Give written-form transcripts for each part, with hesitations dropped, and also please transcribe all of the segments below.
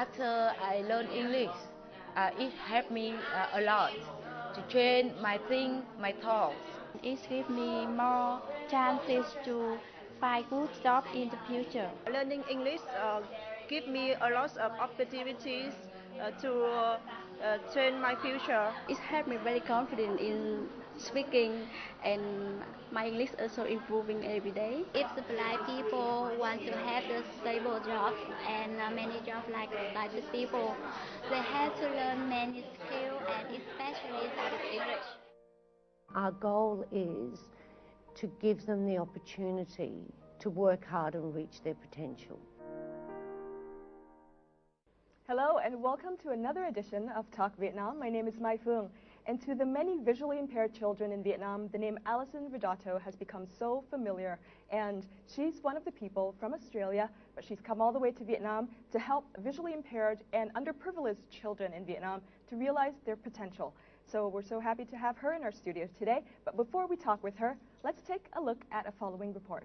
after I learned English, it helped me a lot to train my think, my thoughts. It gives me more chances to find good job in the future. Learning English give me a lot of opportunities to train my future. It helped me very confident in speaking, and my English also improving every day. If the blind people want to have a stable job and many jobs like sighted people, they have to learn many skills and especially that is English. Our goal is to give them the opportunity to work hard and reach their potential. Hello and welcome to another edition of Talk Vietnam. My name is Mai Phương, and to the many visually impaired children in Vietnam, the name Alison Vidotto has become so familiar, and she's one of the people from Australia, but she's come all the way to Vietnam to help visually impaired and underprivileged children in Vietnam to realize their potential. So we're so happy to have her in our studio today, but before we talk with her, let's take a look at a following report.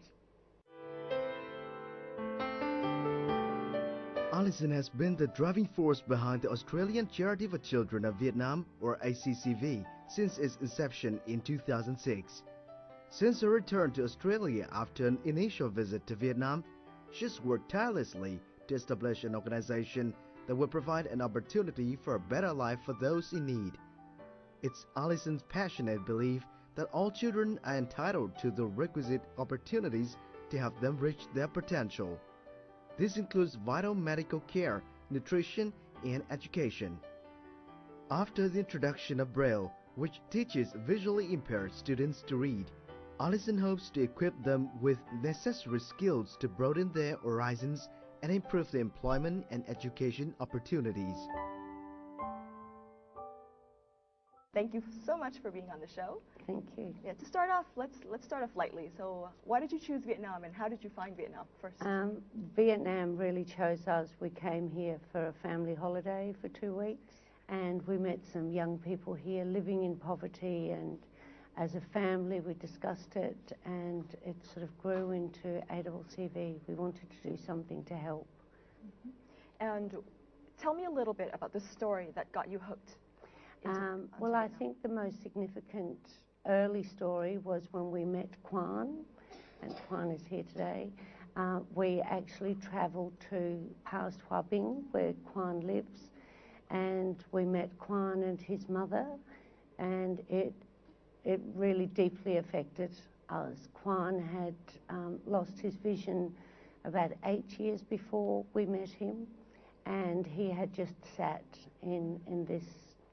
Alison has been the driving force behind the Australian Charity for Children of Vietnam, or ACCV, since its inception in 2006. Since her return to Australia after an initial visit to Vietnam, she's worked tirelessly to establish an organization that will provide an opportunity for a better life for those in need. It's Alison's passionate belief that all children are entitled to the requisite opportunities to help them reach their potential. This includes vital medical care, nutrition, and education. After the introduction of Braille, which teaches visually impaired students to read, Alison hopes to equip them with necessary skills to broaden their horizons and improve their employment and education opportunities. Thank you so much for being on the show. Thank you. Yeah, to start off, let's start off lightly. So, why did you choose Vietnam, and how did you find Vietnam first? Vietnam really chose us. We came here for a family holiday for 2 weeks, and we met some young people here living in poverty, and as a family we discussed it, and it sort of grew into ACCV. We wanted to do something to help. And tell me a little bit about the story that got you hooked. Well, I think the most significant early story was when we met Quan, and Quan is here today. We actually travelled to Paos Hoa Binh, where Quan lives, and we met Quan and his mother, and it really deeply affected us. Quan had lost his vision about 8 years before we met him, and he had just sat in this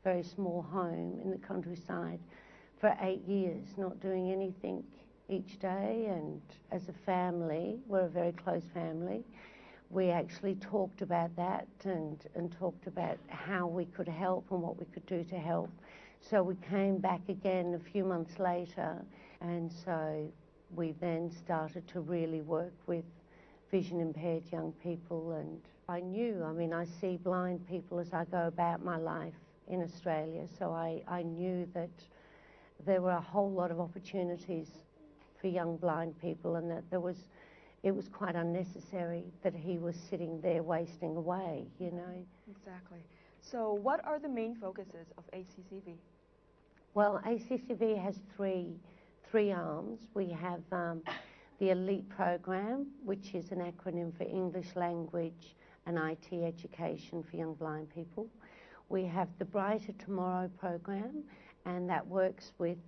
very small home in the countryside for 8 years, not doing anything each day. And as a family, we're a very close family, we actually talked about that and talked about how we could help and what we could do to help. So we came back again a few months later, and so we then started to really work with vision impaired young people. And I see blind people as I go about my life in Australia, so I knew that there were a whole lot of opportunities for young blind people, and that it was quite unnecessary that he was sitting there wasting away, you know. Exactly. So what are the main focuses of ACCV? Well, ACCV has three arms. We have the Elite Program, which is an acronym for English Language and IT Education for young blind people. We have the Brighter Tomorrow program, and that works with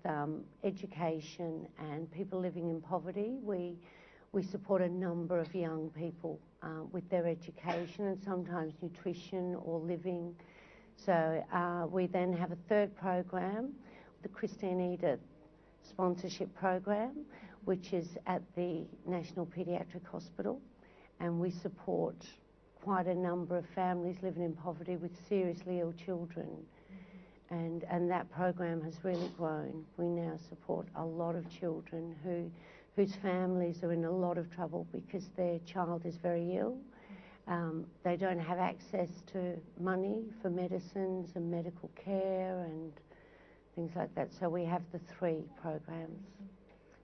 education and people living in poverty. We support a number of young people with their education and sometimes nutrition or living. So we then have a third program, the Christine Edith sponsorship program, which is at the National Paediatric Hospital, and we support quite a number of families living in poverty with seriously ill children. And that program has really grown. We now support a lot of children whose families are in a lot of trouble because their child is very ill. They don't have access to money for medicines and medical care and things like that. So we have the three programs.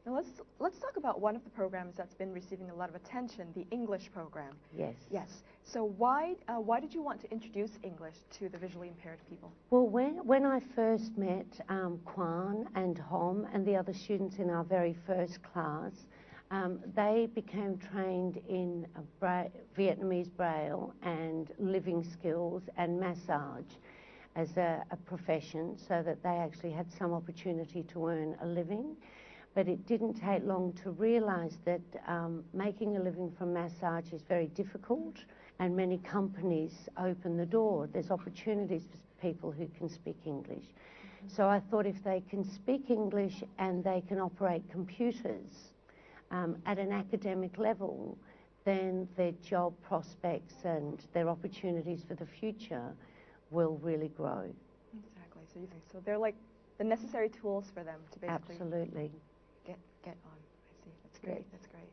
Now let's talk about one of the programs that's been receiving a lot of attention, the English program. Yes. Yes. So why did you want to introduce English to the visually impaired people? Well, when I first met Quan and Hom and the other students in our very first class, they became trained in Vietnamese Braille and living skills and massage as a profession, so that they actually had some opportunity to earn a living. But it didn't take long to realise that making a living from massage is very difficult, and many companies open the door. There's opportunities for people who can speak English. So I thought if they can speak English and they can operate computers at an academic level, then their job prospects and their opportunities for the future will really grow. Exactly. So you think so they're like the necessary tools for them to basically Absolutely. Get on. I see. That's great. That's great.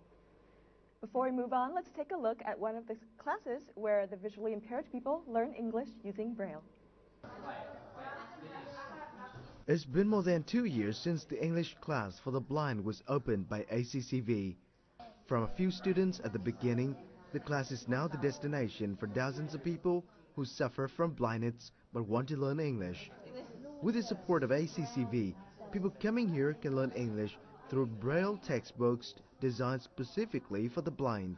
Before we move on, let's take a look at one of the classes where the visually impaired people learn English using Braille. It's been more than 2 years since the English class for the blind was opened by ACCV. From a few students at the beginning, the class is now the destination for thousands of people who suffer from blindness but want to learn English. With the support of ACCV, people coming here can learn English through Braille textbooks designed specifically for the blind.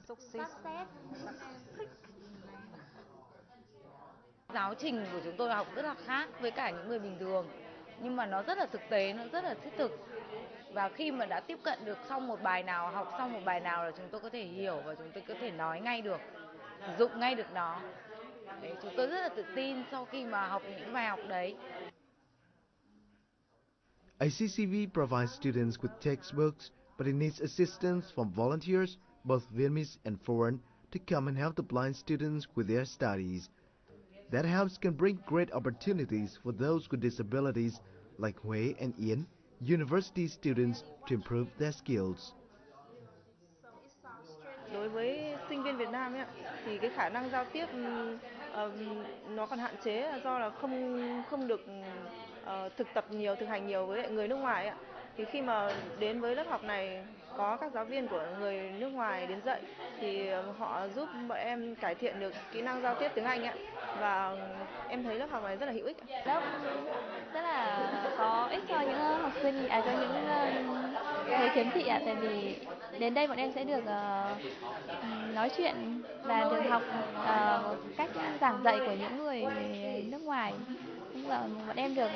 Giáo trình của chúng tôi học rất là khác với cả những người bình thường, nhưng mà nó rất là thực tế, nó rất là thiết thực. Và khi mà đã tiếp cận được xong một bài nào, học xong một bài nào là chúng tôi có thể hiểu và chúng tôi có thể nói ngay được, sử dụng ngay được nó. Đấy, chúng tôi rất là tự tin sau khi mà học những bài học đấy. ACCV provides students with textbooks, but it needs assistance from volunteers, both Vietnamese and foreign, to come and help the blind students with their studies. That help can bring great opportunities for those with disabilities like Huế and Yên, university students, to improve their skills. Đối với sinh viên Việt Nam ấy, thì cái khả năng giao tiếp nó còn hạn chế do là không được thực tập nhiều, thực hành nhiều với người nước ngoài ấy. Thì khi mà đến với lớp học này có các giáo viên của người nước ngoài đến dạy thì họ giúp bọn em cải thiện được kỹ năng giao tiếp tiếng Anh ấy. Và em thấy lớp học này rất là hữu ích. Lớp rất là có ích cho những học sinh, cho những người khiếm thị ạ, tại vì đến đây bọn em sẽ được nói chuyện và được học cách giảng dạy của những người nước ngoài. Bọn em được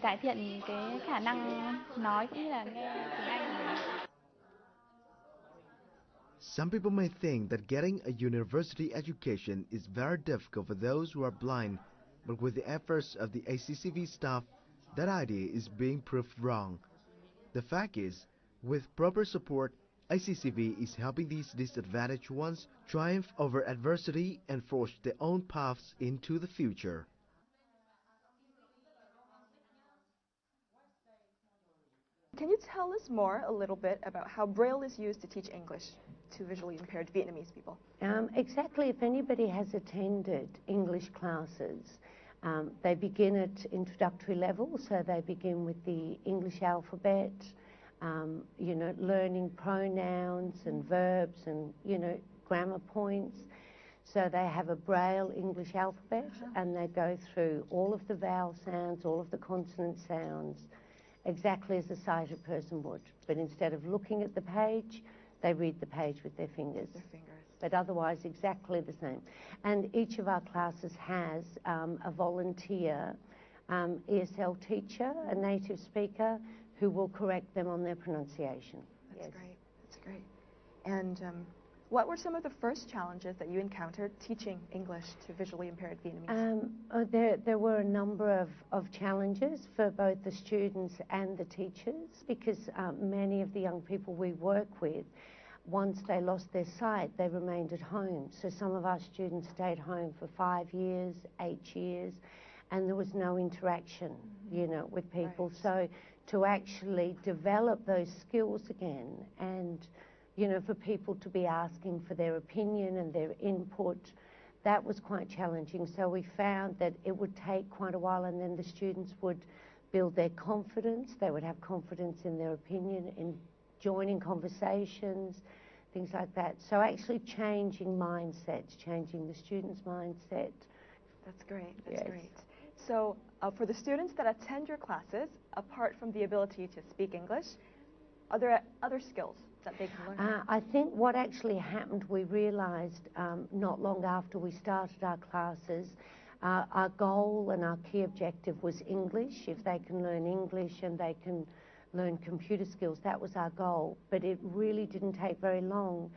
cải thiện cái khả năng nói cũng như là nghe tiếng Anh của mình. Some people may think that getting a university education is very difficult for those who are blind, but with the efforts of the ACCV staff, that idea is being proved wrong. The fact is, with proper support, ACCV is helping these disadvantaged ones triumph over adversity and forge their own paths into the future. Can you tell us more a little bit about how Braille is used to teach English to visually impaired Vietnamese people? Exactly. If anybody has attended English classes, they begin at introductory level, so they begin with the English alphabet, learning pronouns and verbs and, grammar points. So they have a Braille English alphabet, and they go through all of the vowel sounds, all of the consonant sounds, exactly as a sighted person would. But instead of looking at the page, they read the page with their fingers. But otherwise exactly the same. And each of our classes has a volunteer ESL teacher, a native speaker, who will correct them on their pronunciation. That's great. That's great. And what were some of the first challenges that you encountered teaching English to visually impaired Vietnamese? There were a number of challenges for both the students and the teachers, because many of the young people we work with, once they lost their sight, they remained at home. So some of our students stayed home for 5 years, 8 years, and there was no interaction, with people. Right. So to actually develop those skills again, and for people to be asking for their opinion and their input, that was quite challenging. So we found that it would take quite a while, and then the students would build their confidence. They would have confidence in their opinion, in joining conversations, things like that. So actually changing mindsets, changing the students' mindset. That's great. That's Yes. great. So for the students that attend your classes, apart from the ability to speak English, are there other skills that they can learn? I think what actually happened, we realised not long after we started our classes, our goal and our key objective was English. If they can learn English and they can learn computer skills, that was our goal. But it really didn't take very long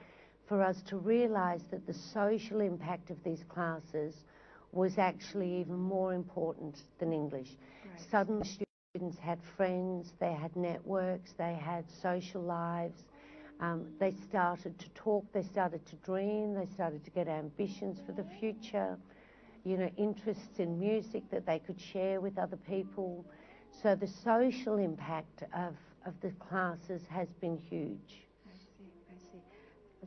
for us to realise that the social impact of these classes was actually even more important than English. Right. Suddenly students had friends, they had networks, they had social lives. They started to talk, they started to dream, they started to get ambitions for the future, you know, interests in music that they could share with other people. So the social impact of the classes has been huge. I see, I see.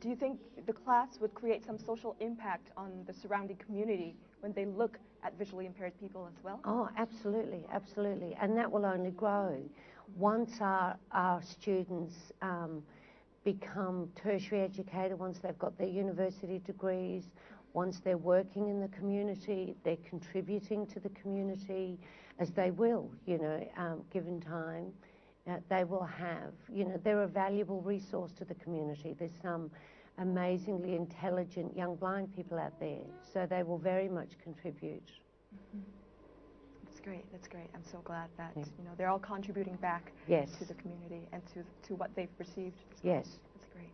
Do you think the class would create some social impact on the surrounding community when they look at visually impaired people as well? Oh, absolutely, absolutely. And that will only grow. Once our students become tertiary educated, once they've got their university degrees, once they're working in the community, they're contributing to the community, as they will, you know, given time, they will have, you know, they're a valuable resource to the community. There's some amazingly intelligent young blind people out there, so they will very much contribute. Mm-hmm. That's great, that's great. I'm so glad that, you know, they're all contributing back Yes. to the community and to what they've received. Yes. That's great.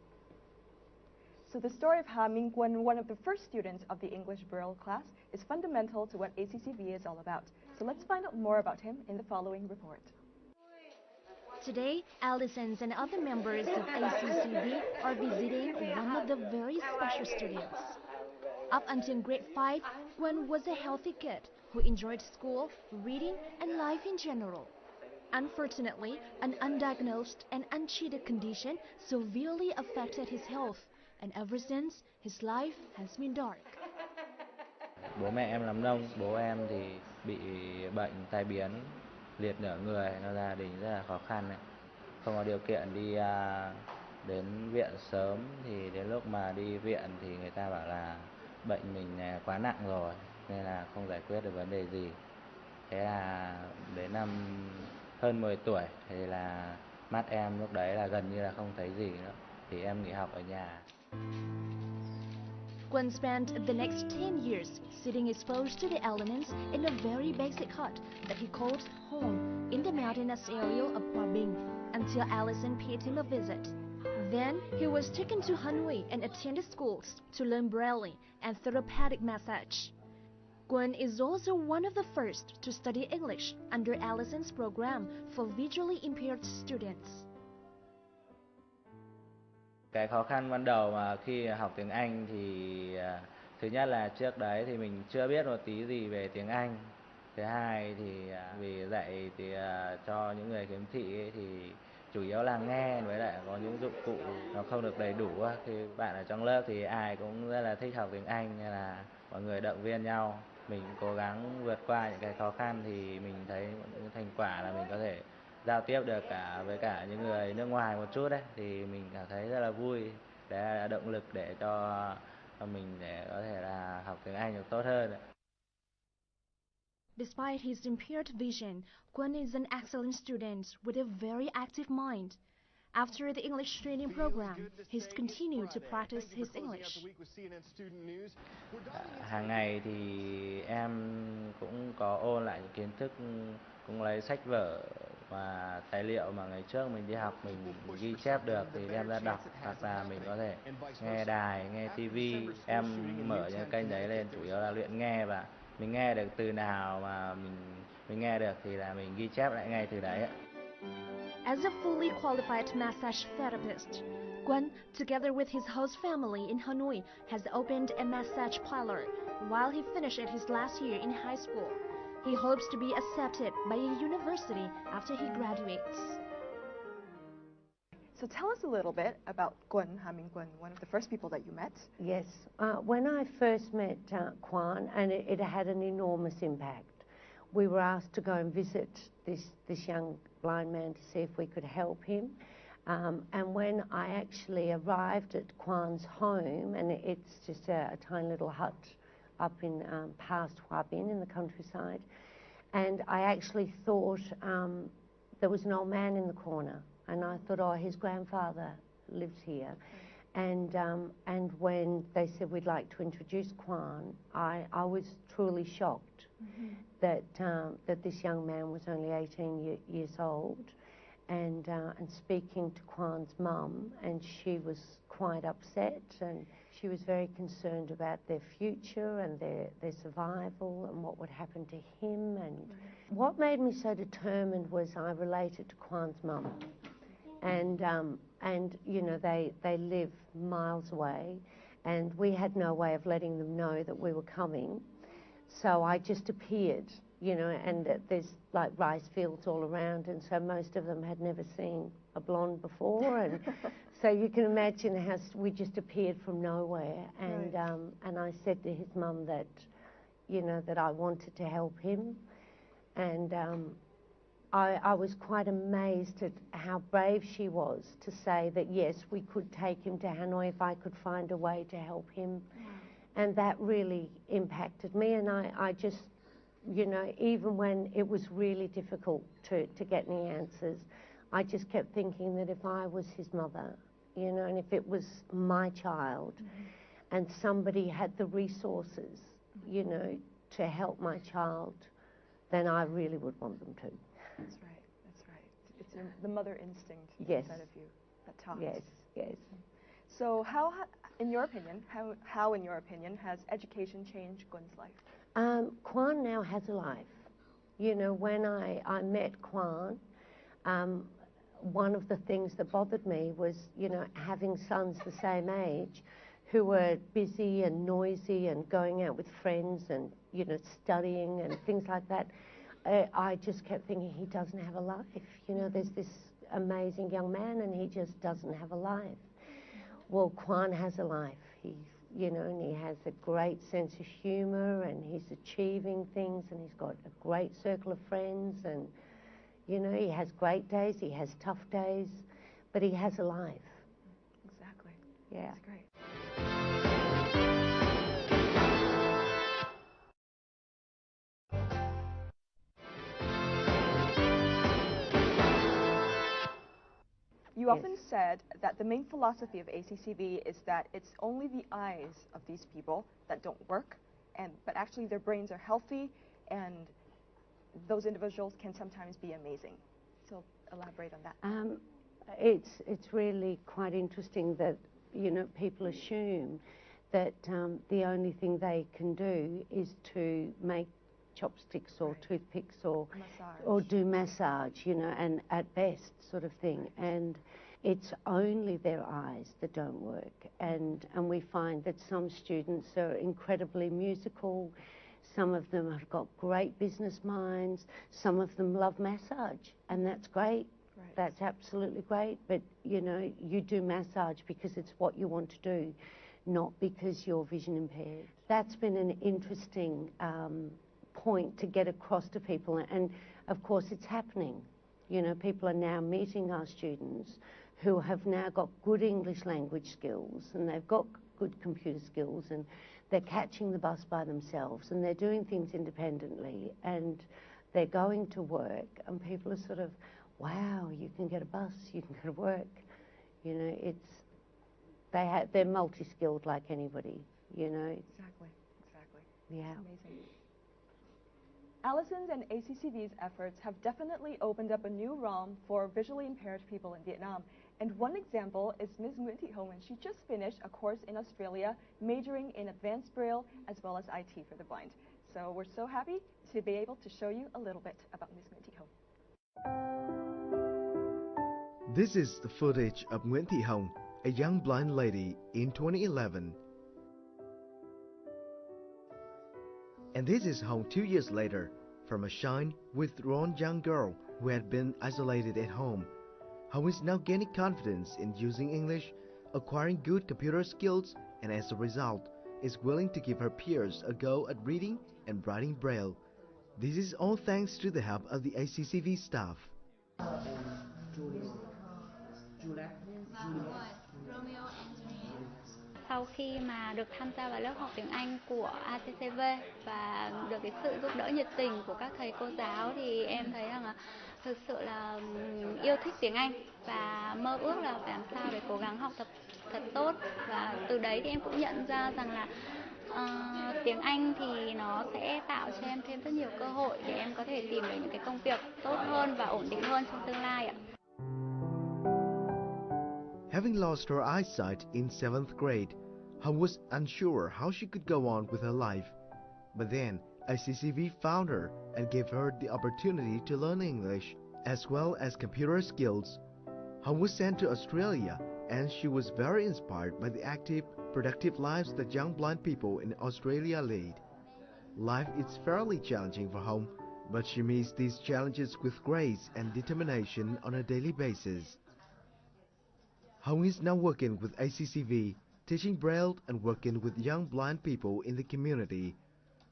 So the story of Ha Mingguan, one of the first students of the English Braille class, is fundamental to what ACCV is all about. So let's find out more about him in the following report. Today, Allisons and other members of ACCV are visiting one of the very special students. Up until grade 5, Gwen was a healthy kid who enjoyed school, reading, and life in general. Unfortunately, an undiagnosed and untreated condition severely affected his health, and ever since, his life has been dark. Bố mẹ em làm nông, bố em thì bị bệnh tai biến, liệt nửa người, nó gia đình rất là khó khăn này. Không có điều kiện đi đến viện sớm, thì đến lúc mà đi viện thì người ta bảo là bệnh mình quá nặng rồi nên là không giải quyết được vấn đề gì. Thế là đến năm hơn 10 tuổi thì là mắt em lúc đấy là gần như là không thấy gì nữa, thì em nghỉ học ở nhà. Gwen spent the next 10 years sitting exposed to the elements in a very basic hut that he called home in the mountainous area of Hòa Bình until Allison paid him a visit. Then he was taken to Hanoi and attended schools to learn Braille and therapeutic massage. Gwen is also one of the first to study English under Allison's program for visually impaired students. Cái khó khăn ban đầu mà khi học tiếng Anh thì thứ nhất là trước đấy thì mình chưa biết một tí gì về tiếng Anh. Thứ hai thì vì dạy thì cho những người khiếm thị ấy, thì chủ yếu là nghe, với lại có những dụng cụ nó không được đầy đủ. Khi bạn ở trong lớp thì ai cũng rất là thích học tiếng Anh, nên là mọi người động viên nhau. Mình cố gắng vượt qua những cái khó khăn thì mình thấy những thành quả là mình có thể giao tiếp được với cả những người nước ngoài một chút đấy, thì mình cảm thấy rất là vui. Đấy là động lực để cho mình để có thể là học tiếng Anh được tốt hơn. Despite his impaired vision, Gwen is an excellent student with a very active mind. After the English training program, he's continued to practice his English. Hàng ngày thì em cũng có ôn lại những kiến thức, cũng lấy sách vở và tài liệu mà ngày trước mình đi học mình ghi chép được thì đem ra đọc, hoặc là mình có thể nghe đài, nghe TV. Em mở những kênh đấy lên chủ yếu là luyện nghe, và mình nghe được từ nào mà mình nghe được thì là mình ghi chép lại ngay từ đấy. As a fully qualified massage therapist, Gwen, together with his host family in Hanoi, has opened a massage parlor while he finished his last year in high school. He hopes to be accepted by a university after he graduates. So tell us a little bit about Gwen, Ha Mingguan, one of the first people that you met. Yes, when I first met Quan, and it had an enormous impact. We were asked to go and visit this young blind man to see if we could help him. And when I actually arrived at Quan's home, and it's just a tiny little hut up in past Hua Bin in the countryside, and I actually thought there was an old man in the corner, and I thought, oh, his grandfather lives here. And when they said we'd like to introduce Quan, I was truly shocked that this young man was only 18 years old, and speaking to Quan's mum, and she was quite upset, and she was very concerned about their future and their survival and what would happen to him. And what made me so determined was I related to Quan's mum, and you know, they live miles away, and we had no way of letting them know that we were coming. So I just appeared, you know, and there's like rice fields all around, and so most of them had never seen a blonde before, and so you can imagine how we just appeared from nowhere. And and I said to his mum that, you know, that I wanted to help him, and I was quite amazed at how brave she was to say that yes, we could take him to Hanoi if I could find a way to help him. And that really impacted me, and I just, you know, even when it was really difficult to get any answers, I just kept thinking that if I was his mother, you know, and if it was my child, and somebody had the resources, you know, to help my child, then I really would want them to. That's right, that's right. It's the mother instinct inside of you that talks. Yes, yes. So how in your opinion, has education changed Gun's life? Quan now has a life. You know, when I met Quan, one of the things that bothered me was, you know, having sons the same age who were busy and noisy and going out with friends and, you know, studying and things like that. I just kept thinking, he doesn't have a life. You know, there's this amazing young man and he just doesn't have a life. Well, Quan has a life. He's, you know, and he has a great sense of humor, and he's achieving things, and he's got a great circle of friends, and, you know, he has great days, he has tough days, but he has a life. Exactly. Yeah. That's great. You often said that the main philosophy of ACCV is that it's only the eyes of these people that don't work, but actually their brains are healthy, and those individuals can sometimes be amazing. So elaborate on that. It's really quite interesting that, you know, people assume that the only thing they can do is to make chopsticks or toothpicks or do massage, you know, and at best sort of thing. And it's only their eyes that don't work. And we find that some students are incredibly musical, some of them have got great business minds, some of them love massage, and that's great. That's absolutely great. But, you know, you do massage because it's what you want to do, not because you're vision impaired. That's been an interesting point to get across to people, and of course it's happening. You know, people are now meeting our students who have now got good English language skills, and they've got good computer skills, and they're catching the bus by themselves, and they're doing things independently, and they're going to work, and people are sort of, wow, you can get a bus, you can go to work. You know, they're multi-skilled like anybody, you know. Exactly. Yeah. Amazing. Alison's and ACCV's efforts have definitely opened up a new realm for visually impaired people in Vietnam. And one example is Ms. Nguyễn Thị Hồng, and she just finished a course in Australia majoring in advanced Braille as well as IT for the blind. So we're so happy to be able to show you a little bit about Ms. Nguyễn Thị Hồng. This is the footage of Nguyễn Thị Hồng, a young blind lady in 2011. And this is Hồng 2 years later, from a shy, withdrawn young girl who had been isolated at home. Hồng is now gaining confidence in using English, acquiring good computer skills, and as a result, is willing to give her peers a go at reading and writing Braille. This is all thanks to the help of the ACCV staff. Sau khi mà được tham gia vào lớp học tiếng Anh của ACCV và được cái sự giúp đỡ nhiệt tình của các thầy cô giáo thì em thấy rằng là thực sự là yêu thích tiếng Anh và mơ ước là phải làm sao để cố gắng học tập thật tốt. Và từ đấy thì em cũng nhận ra rằng là tiếng Anh thì nó sẽ tạo cho em thêm rất nhiều cơ hội để em có thể tìm được những cái công việc tốt hơn và ổn định hơn trong tương lai ạ. Having lost her eyesight in 7th grade, Hồng was unsure how she could go on with her life. But then, ACCV found her and gave her the opportunity to learn English as well as computer skills. Hồng was sent to Australia, and she was very inspired by the active, productive lives that young blind people in Australia lead. Life is fairly challenging for Hồng, but she meets these challenges with grace and determination on a daily basis. Hồng is now working with ACCV, teaching Braille and working with young blind people in the community.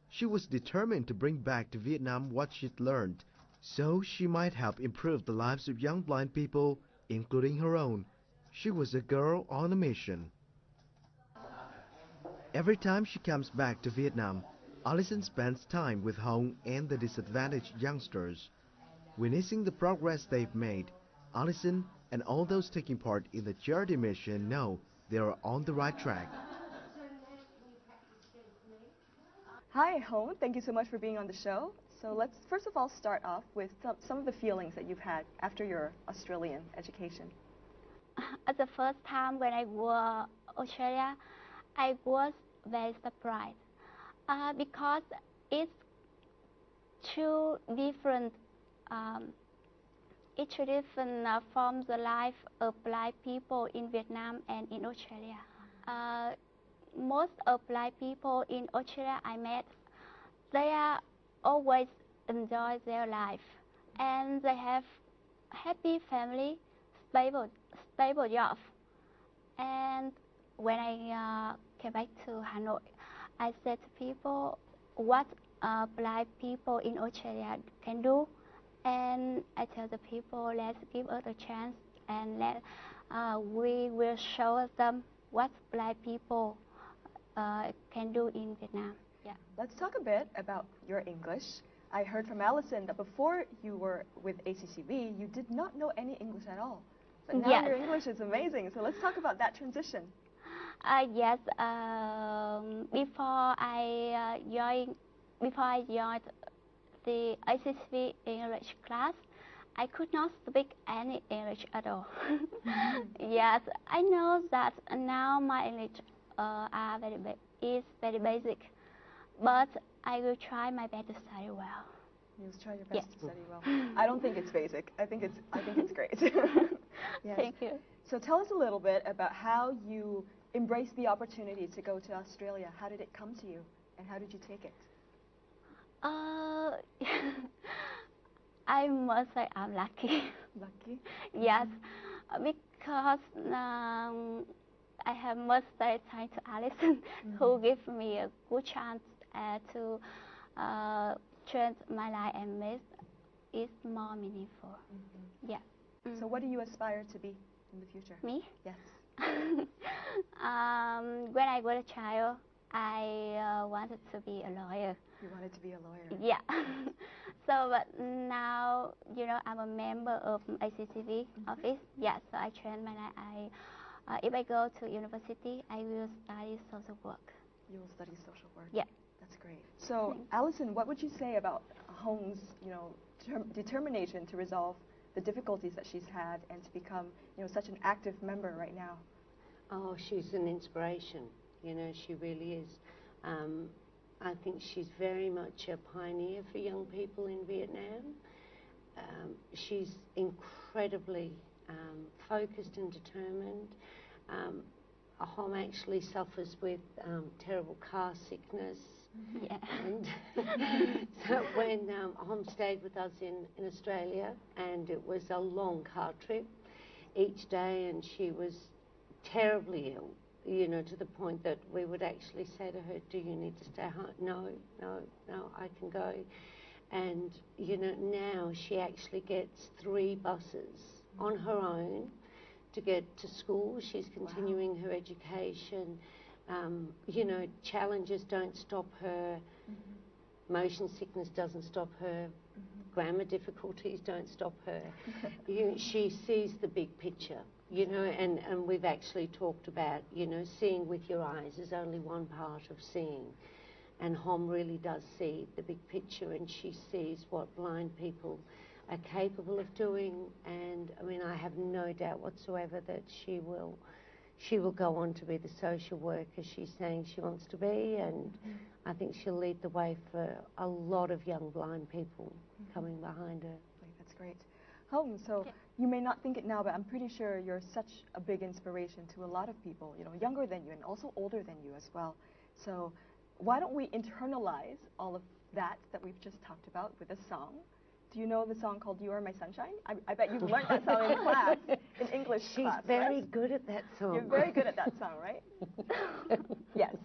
She was determined to bring back to Vietnam what she'd learned, so she might help improve the lives of young blind people, including her own. She was a girl on a mission. Every time she comes back to Vietnam, Alison spends time with Hồng and the disadvantaged youngsters. Witnessing the progress they've made, Alison and all those taking part in the charity mission know they are on the right track. Hi, Hồng. Thank you so much for being on the show. So let's first of all start off with some of the feelings that you've had after your Australian education. At the first time when I was Australia, I was very surprised because it's two different from the life of blind people in Vietnam and in Australia. Most of blind people in Australia I met, they are always enjoy their life and they have happy family, stable job. And when I came back to Hanoi, I said to people what blind people in Australia can do. And I tell the people, let's give us a chance and we will show them what blind people can do in Vietnam. Yeah. Let's talk a bit about your English. I heard from Alison that before you were with ACCV, you did not know any English at all. But now Yes. your English is amazing. So let's talk about that transition. Yes. Before I joined the ACCV English class, I could not speak any English at all. Yes, I know that now my English is very basic, but I will try my best to study well. You'll try your best to study well. I don't think it's basic. I think it's great. Yes. Thank you. So tell us a little bit about how you embraced the opportunity to go to Australia. How did it come to you, and how did you take it? I must say I'm lucky. Lucky? Yes, because I have must say thanks to Alison who gave me a good chance to change my life and make it more meaningful. Yeah. So what do you aspire to be in the future? Me? Yes. When I was a child, I wanted to be a lawyer. You wanted to be a lawyer? Yeah. So, but now, I'm a member of ACCV office. Yeah, so I train my life. If I go to university, I will study social work. You will study social work? Yeah. That's great. So, Alison, what would you say about Hong's, determination to resolve the difficulties that she's had and to become, such an active member right now? Oh, she's an inspiration. She really is. I think she's very much a pioneer for young people in Vietnam. She's incredibly focused and determined. Hom actually suffers with terrible car sickness. Yeah. And so when Hom stayed with us in Australia, and it was a long car trip each day, and she was terribly ill, to the point that we would actually say to her, do you need to stay home? No, I can go. And, now she actually gets 3 buses on her own to get to school. She's continuing her education. You know, challenges don't stop her. Motion sickness doesn't stop her. Grammar difficulties don't stop her. She sees the big picture, you know, and we've actually talked about, you know, seeing with your eyes is only one part of seeing. And Hom really does see the big picture, and she sees what blind people are capable of doing. And I mean, I have no doubt whatsoever that she will go on to be the social worker she's saying she wants to be, and I think she'll lead the way for a lot of young blind people coming behind her. That's great. Hom, so you may not think it now, but I'm pretty sure you're such a big inspiration to a lot of people, you know, younger than you and also older than you as well. So why don't we internalize all of that we've just talked about with a song? Do you know the song called You Are My Sunshine? I bet you've learned that song in class, in English class, She's very good at that song. You're very good at that song, right? Yes.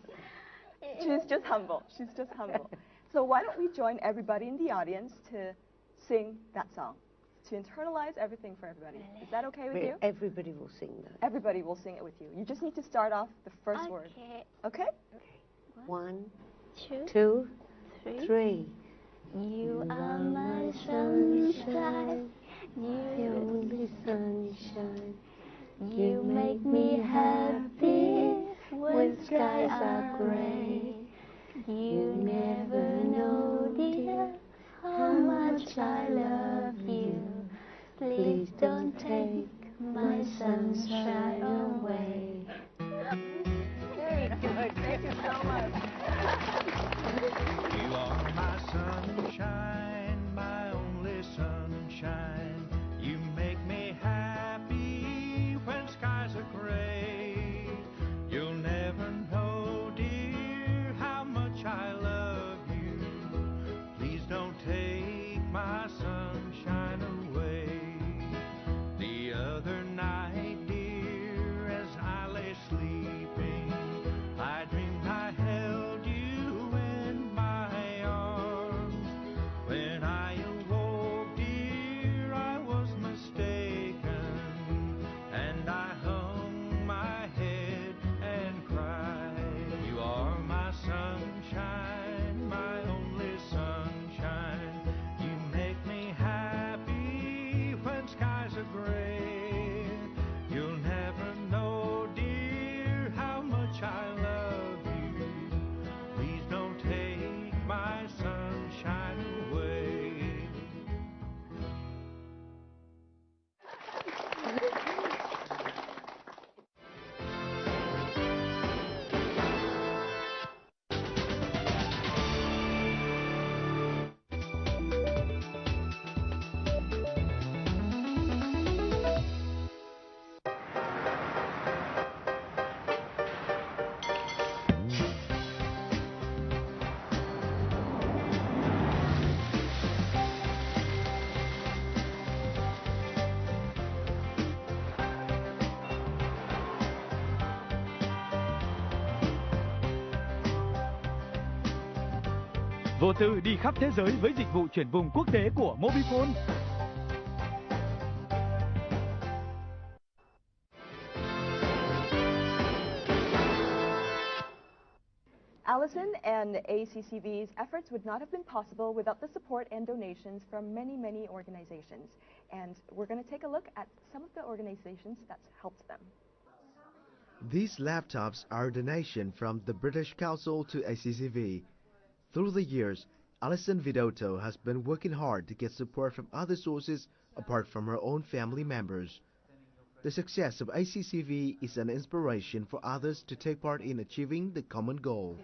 She's just humble. She's just humble. So why don't we join everybody in the audience to sing that song, to internalize everything for everybody. Is that okay with you? Everybody will sing that. Everybody will sing it with you. You just need to start off the first word. Okay? 1, 2, 3. You are my sunshine, the only sunshine. you make me happy when skies are gray. You never know, dear, how much I love you. Please don't take my sunshine away. Very good. Thank you so much. You are my sunshine, my only sunshine. You make me happy when skies are gray. You'll never know, dear, how much I love you. Please don't take my sunshine away. The other night, dear, as I lay sleeping, I dreamed I held you in my arms. When I awoke, dear, I was mistaken, and I hung my head and cried. You are my sunshine, my only sunshine. You make me happy when skies are gray. You'll never know, dear, how much I love you. Please don't take my sunshine away. Vô tư đi khắp thế giới với dịch vụ chuyển vùng quốc tế của Mobifone. Alison and ACCV's efforts would not have been possible without the support and donations from many, many organizations. And we're going to take a look at some of the organizations that's helped them. These laptops are a donation from the British Council to ACCV. Through the years, Alison Vidotto has been working hard to get support from other sources apart from her own family members. The success of ACCV is an inspiration for others to take part in achieving the common goal.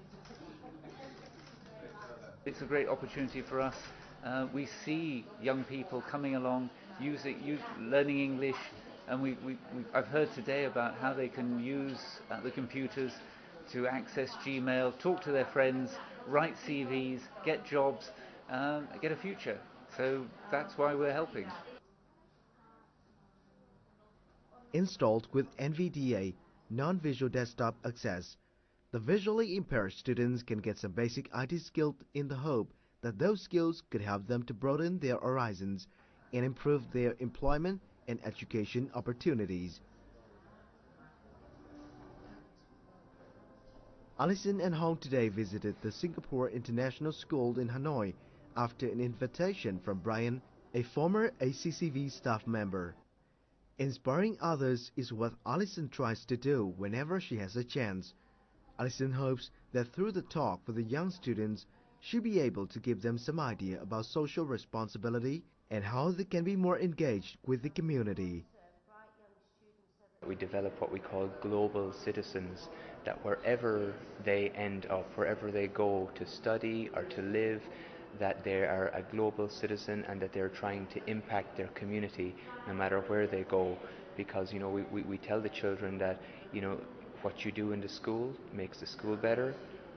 It's a great opportunity for us. We see young people coming along, learning English, and I've heard today about how they can use the computers to access Gmail, talk to their friends, write CVs, get jobs, get a future. So that's why we're helping. Installed with NVDA, non-visual desktop access, the visually impaired students can get some basic IT skills in the hope that those skills could help them to broaden their horizons and improve their employment and education opportunities. Alison and Hong today visited the Singapore International School in Hanoi after an invitation from Brian, a former ACCV staff member. Inspiring others is what Alison tries to do whenever she has a chance. Alison hopes that through the talk with the young students, she'll be able to give them some idea about social responsibility and how they can be more engaged with the community. We develop what we call global citizens, that wherever they end up, wherever they go to study or to live, that they are a global citizen and that they're trying to impact their community no matter where they go. Because, you know, we tell the children that, you know, what you do in the school makes the school better,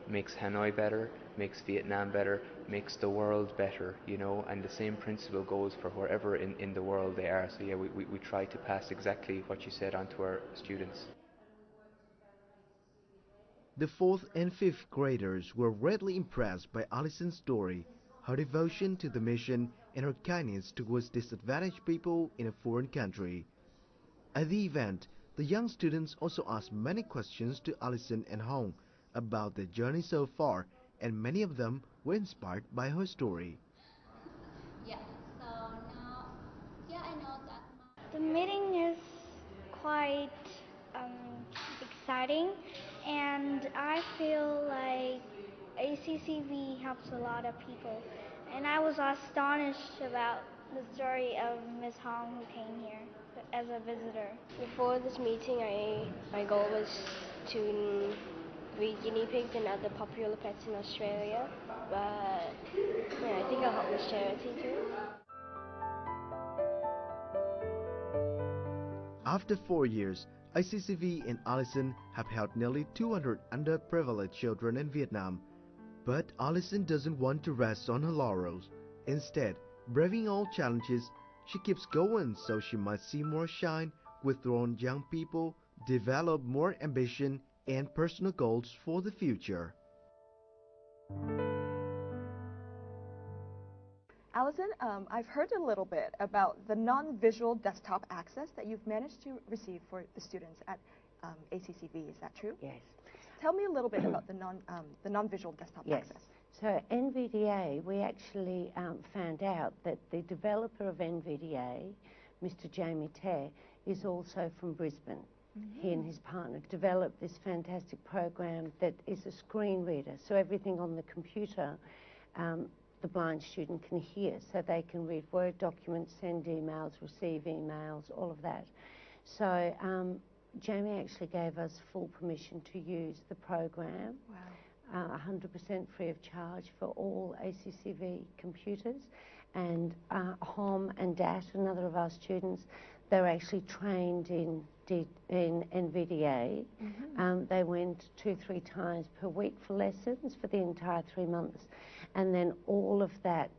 makes Hanoi better, makes Vietnam better, makes the world better, you know, and the same principle goes for wherever in the world they are. So yeah, we try to pass exactly what you said on to our students. The 4th and 5th graders were readily impressed by Alison's story, her devotion to the mission and her kindness towards disadvantaged people in a foreign country. At the event, the young students also asked many questions to Alison and Hong about their journey so far, and many of them were inspired by her story. Yeah, so now, I know that the meeting is quite exciting, and I feel like ACCV helps a lot of people. And I was astonished about the story of Ms. Hong who came here as a visitor. Before this meeting, my goal was to breed guinea pigs and other popular pets in Australia, but yeah, I think I'll help this charity too. After 4 years, ICCV and Alison have helped nearly 200 underprivileged children in Vietnam. But Alison doesn't want to rest on her laurels. Instead, braving all challenges, she keeps going so she might see more shine with her own young people, develop more ambition and personal goals for the future. Alison, I've heard a little bit about the non-visual desktop access that you've managed to receive for the students at ACCV. Is that true? Yes. Tell me a little bit about the non-visual desktop access. So NVDA, we actually found out that the developer of NVDA, Mr. Jamie Teh, is also from Brisbane. Mm-hmm. He and his partner developed this fantastic program that is a screen reader, so everything on the computer the blind student can hear, so they can read Word documents, send emails, receive emails, all of that. So Jamie actually gave us full permission to use the program. Wow. 100% free of charge for all ACCV computers. And Hom and Dat, another of our students, they're actually trained in NVDA. Mm-hmm. They went 2-3 times per week for lessons for the entire 3 months. And then all of that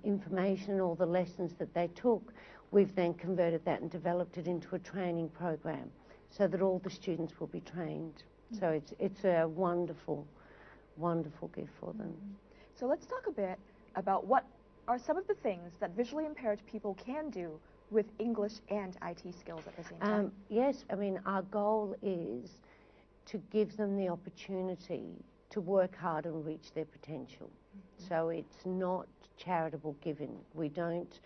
information, all the lessons that they took, we've then converted that and developed it into a training program so that all the students will be trained. Mm-hmm. So it's a wonderful, wonderful gift for them. Mm-hmm. So let's talk a bit about what are some of the things that visually impaired people can do with English and IT skills at the same time. Yes, I mean, our goal is to give them the opportunity to work hard and reach their potential. Mm-hmm. So it's not charitable giving. We don't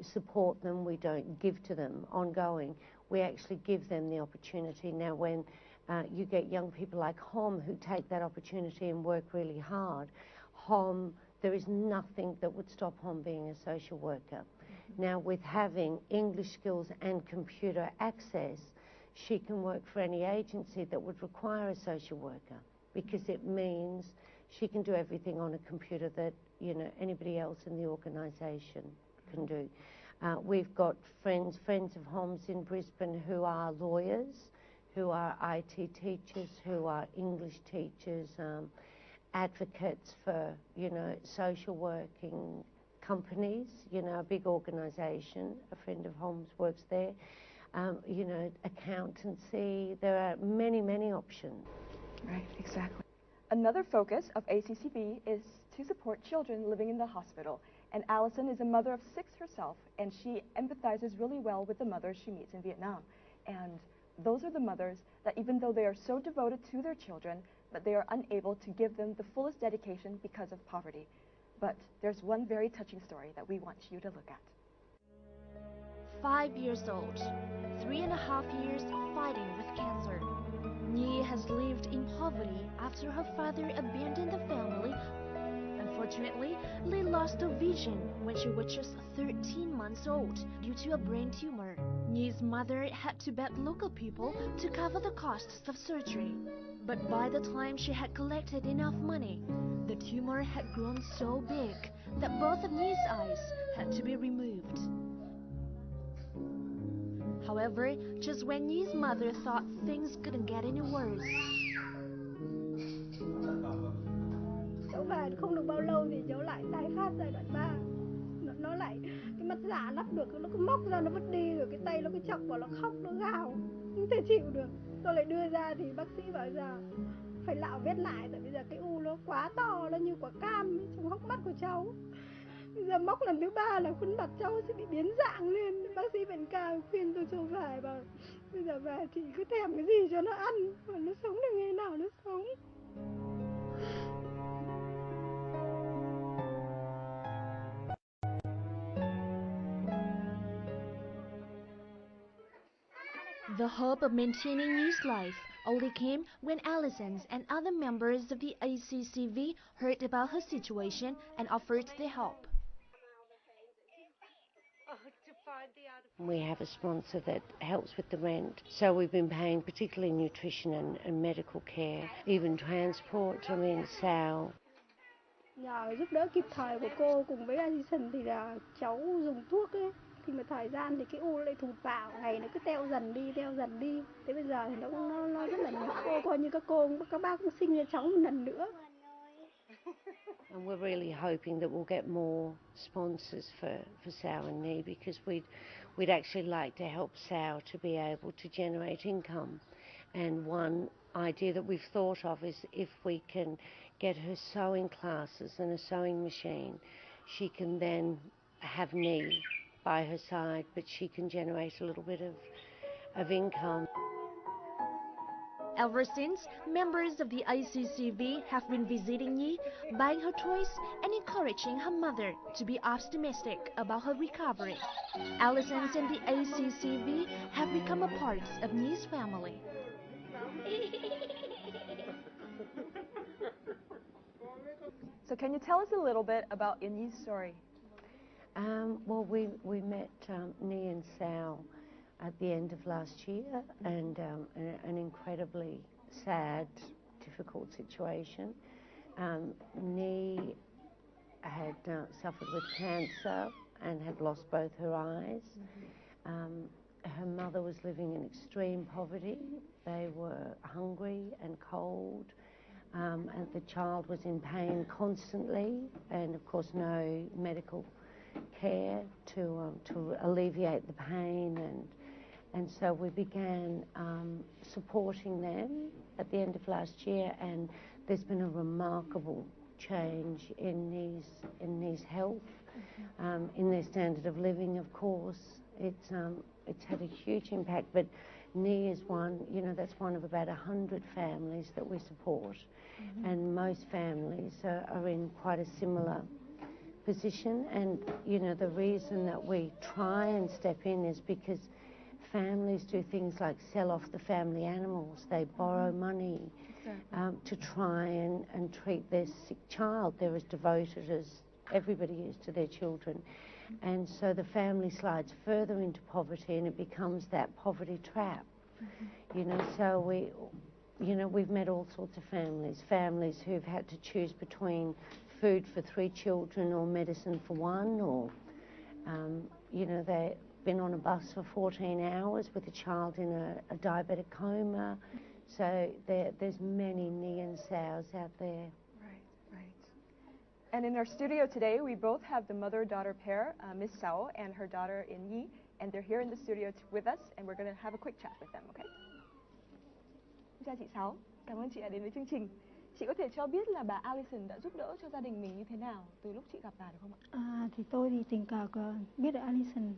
support them, we don't give to them ongoing. We actually give them the opportunity. Now when you get young people like Hom who take that opportunity and work really hard, there is nothing that would stop Hom being a social worker. Mm-hmm. Now with having English skills and computer access, she can work for any agency that would require a social worker, because it means she can do everything on a computer that, you know, anybody else in the organisation can do. We've got friends of Hom's in Brisbane who are lawyers, who are IT teachers, who are English teachers, advocates for, you know, social working companies, you know, a big organisation. A friend of Hom's works there. You know, accountancy. There are many, many options. Right, exactly. Another focus of ACCB is to support children living in the hospital. And Alison is a mother of 6 herself, and she empathizes really well with the mothers she meets in Vietnam. And those are the mothers that, even though they are so devoted to their children, but they are unable to give them the fullest dedication because of poverty. But there's one very touching story that we want you to look at. 5 years old, 3.5 years fighting with cancer. Nhi has lived in poverty after her father abandoned the family. Unfortunately, Lee lost her vision when she was just 13 months old due to a brain tumor. Nhi's mother had to beg local people to cover the costs of surgery. But by the time she had collected enough money, the tumor had grown so big that both of Nhi's eyes had to be removed. However, just when Nhi's mother thought things couldn't get any worse, cháu về không được bao lâu thì cháu lại tái phát giai đoạn 3. Nó lại cái mắt giả lắp được, nó cứ móc ra nó vứt đi, rồi cái tay nó cứ chọc vào, nó khóc, nó gào, không thể chịu được. Tôi lại đưa ra thì bác sĩ bảo giờ phải lạo vết lại, tại bây giờ cái u nó quá to, nó như quả cam trong hốc mắt của cháu. Bây giờ móc lần thứ 3 là khuôn mặt cháu sẽ bị biến dạng lên. Bác sĩ bệnh ca khuyên tôi cho về, và bây giờ về thì cứ thèm cái gì cho nó ăn, và nó sống được ngày nào nó sống. the hope of maintaining Nhi's life only came when Alison and other members of the ACCV heard about her situation and offered their help. We have a sponsor that helps with the rent, so we've been paying particularly nutrition and medical care, even transport. I mean, Sal. Nhờ giúp đỡ kịp thời của cô cùng với Alison thì là cháu dùng thuốc ấy, thì mà thời gian thì cái u lại thụt vào, ngày nó cứ teo dần đi. Thế bây giờ thì nó rất là nhiều. Coi như các bác cũng sinh cho cháu một lần nữa. And we're really hoping that we'll get more sponsors for Sal and Nhi, because we'd actually like to help Sal to be able to generate income. And one idea that we've thought of is if we can get her sewing classes and a sewing machine, she can then have Nhi by her side, but she can generate a little bit of income. Ever since, members of the ICCV have been visiting Nhi, buying her toys and encouraging her mother to be optimistic about her recovery. Alison and the ACCV have become a part of Nhi's family. So can you tell us a little bit about Nhi's story? Well, we met Nhi and Sal at the end of last year, and an incredibly sad, difficult situation. Nhi had suffered with cancer and had lost both her eyes. Her mother was living in extreme poverty. They were hungry and cold, and the child was in pain constantly, and of course no medical care to alleviate the pain, and so we began supporting them at the end of last year, and there's been a remarkable change in Nhi's health, in their standard of living. Of course, it's had a huge impact, but Nhi is one, that's one of about 100 families that we support, and most families are in quite a similar position. And the reason that we try and step in is because families do things like sell off the family animals. They borrow money to try and treat their sick child. They're as devoted as everybody is to their children, and so the family slides further into poverty, and it becomes that poverty trap. So we've met all sorts of families who've had to choose between food for 3 children or medicine for 1, or they've been on a bus for 14 hours with a child in a diabetic coma. So there's many Nhi and Sals out there. Right. And in our studio today, we both have the mother-daughter pair, Miss Sao and her daughter Nhi, and they're here in the studio with us, and we're going to have a quick chat with them, okay? Chào chị Sao, cảm ơn chị đã đến với chương trình. Chị có thể cho biết là bà Alison đã giúp đỡ cho gia đình mình như thế nào từ lúc chị gặp bà được không ạ? Thì tôi thì tình cờ biết được Alison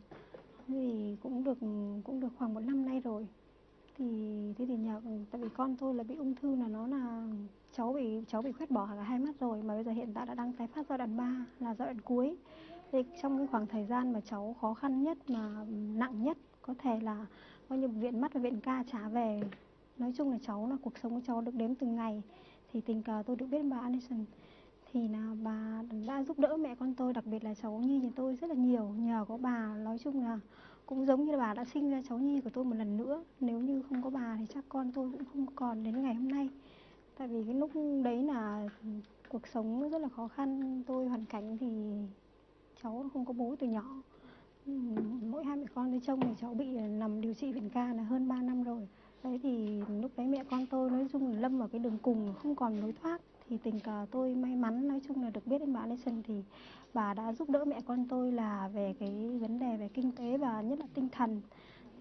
thì cũng được khoảng 1 năm nay rồi. Thì nhờ, tại vì con tôi là bị ung thư, là nó là cháu bị khoét bỏ cả hai mắt rồi, mà bây giờ hiện tại đã đang tái phát giai đoạn 3 là giai đoạn cuối. Thì trong cái khoảng thời gian mà cháu khó khăn nhất mà nặng nhất có thể là coi như viện mắt và viện ca trả về. Nói chung là cuộc sống của cháu được đếm từng ngày. Thì tình cờ tôi được biết bà Alison thì là bà đã giúp đỡ mẹ con tôi, đặc biệt là cháu Nhi nhà tôi rất là nhiều. Nhờ có bà, nói chung là cũng giống như là bà đã sinh ra cháu Nhi của tôi một lần nữa. Nếu như không có bà thì chắc con tôi cũng không còn đến ngày hôm nay. Tại vì cái lúc đấy là cuộc sống nó rất là khó khăn, tôi hoàn cảnh thì cháu không có bố từ nhỏ. Mỗi hai mẹ con với chồng thì cháu bị nằm điều trị viện ca là hơn 3 năm rồi. Đấy thì lúc đấy mẹ con tôi nói chung là lâm vào cái đường cùng, không còn lối thoát. Thì tình cờ tôi may mắn nói chung là được biết đến bà Alison, thì bà đã giúp đỡ mẹ con tôi là về cái vấn đề về kinh tế và nhất là tinh thần.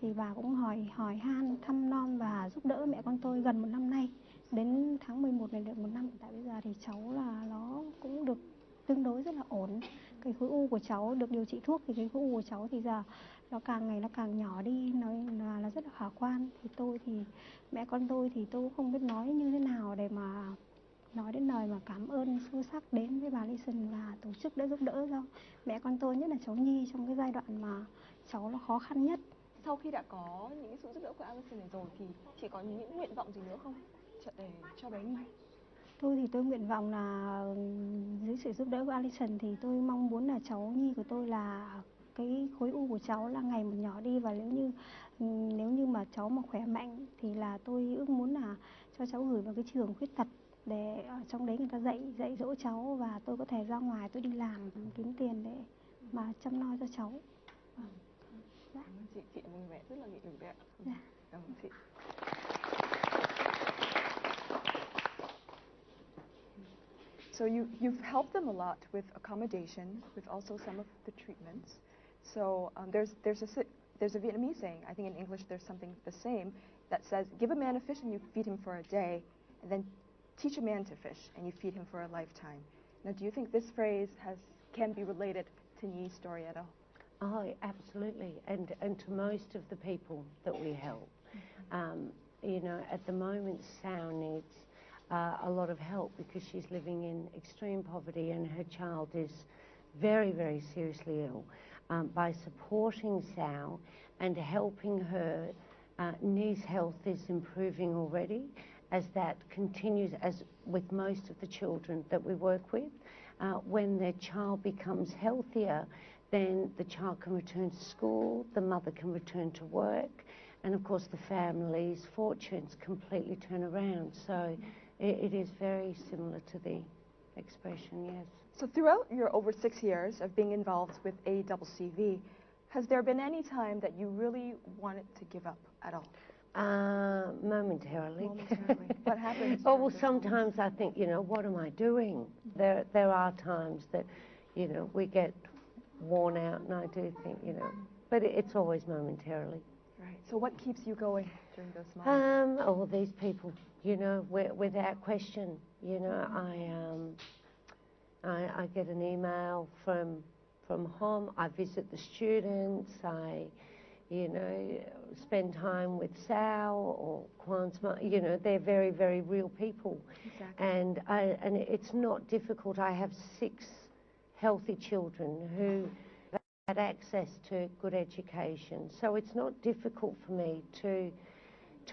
Thì bà cũng hỏi han thăm nom và giúp đỡ mẹ con tôi gần một năm nay. Đến tháng 11 này được một năm. Tại bây giờ thì cháu là nó cũng được tương đối rất là ổn. Cái khối u của cháu được điều trị thuốc thì cái khối u của cháu thì giờ nó càng ngày nó càng nhỏ đi, nói là rất là khả quan. Thì mẹ con tôi thì tôi cũng không biết nói như thế nào để mà nói đến lời mà cảm ơn sâu sắc đến với bà Alison và tổ chức đã giúp đỡ cho mẹ con tôi, nhất là cháu Nhi trong cái giai đoạn mà cháu nó khó khăn nhất. Sau khi đã có những sự giúp đỡ của Alison này rồi thì chị có những nguyện vọng gì nữa không để cho bé Nhi? Tôi nguyện vọng là dưới sự giúp đỡ của Alison thì tôi mong muốn là cháu Nhi của tôi là cái khối u của cháu là ngày một nhỏ đi, và nếu như mà cháu mà khỏe mạnh thì là tôi ước muốn là cho cháu gửi vào cái trường khuyết tật để ở trong đấy người ta dạy dỗ cháu, và tôi có thể ra ngoài tôi đi làm kiếm tiền để mà chăm lo cho cháu. Cảm ơn chị là một người mẹ rất là nghị lực đấy ạ. Cảm ơn chị. So you've helped them a lot with accommodation, with also some of the treatments. So there's a Vietnamese saying, I think in English there's something the same, that says, give a man a fish and you feed him for a day, and then teach a man to fish and you feed him for a lifetime. Now, do you think this phrase can be related to Nhi's story at all? Oh, absolutely, and to most of the people that we help. You know, at the moment, Sao needs a lot of help because she's living in extreme poverty and her child is very, very seriously ill. By supporting Sao and helping her, Nhi's health is improving already. As that continues, as with most of the children that we work with, when their child becomes healthier, then the child can return to school, the mother can return to work, and of course the family's fortunes completely turn around. So it is very similar to the expression, yes. So throughout your over 6 years of being involved with ACCV, has there been any time that you really wanted to give up at all? Momentarily. What happens? Oh, well, sometimes I think, you know, what am I doing? There are times that, you know, we get worn out, and I do think, you know, but it's always momentarily. Right. So what keeps you going during those moments? Oh, these people, you know, without question, you know, I get an email from home. I visit the students. I, you know, spend time with Sao or Kwan's mum. You know, they're very, very real people. Exactly. And it's not difficult. I have 6 healthy children who had access to good education. So it's not difficult for me to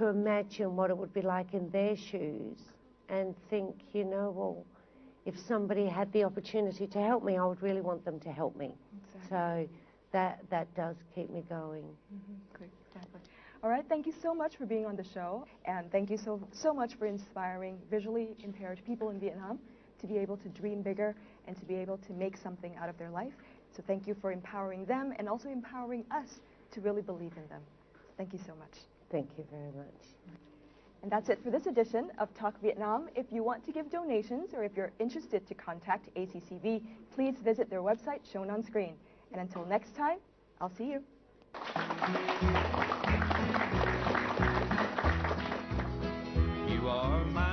imagine what it would be like in their shoes and think, you know, well, if somebody had the opportunity to help me, I would really want them to help me. Exactly. So that does keep me going. Great, exactly. All right, thank you so much for being on the show, and thank you so much for inspiring visually impaired people in Vietnam to be able to dream bigger and to be able to make something out of their life. So thank you for empowering them and also empowering us to really believe in them. Thank you so much. Thank you very much. And that's it for this edition of Talk Vietnam. If you want to give donations or if you're interested to contact ACCV, please visit their website shown on screen. And until next time, I'll see you. You are my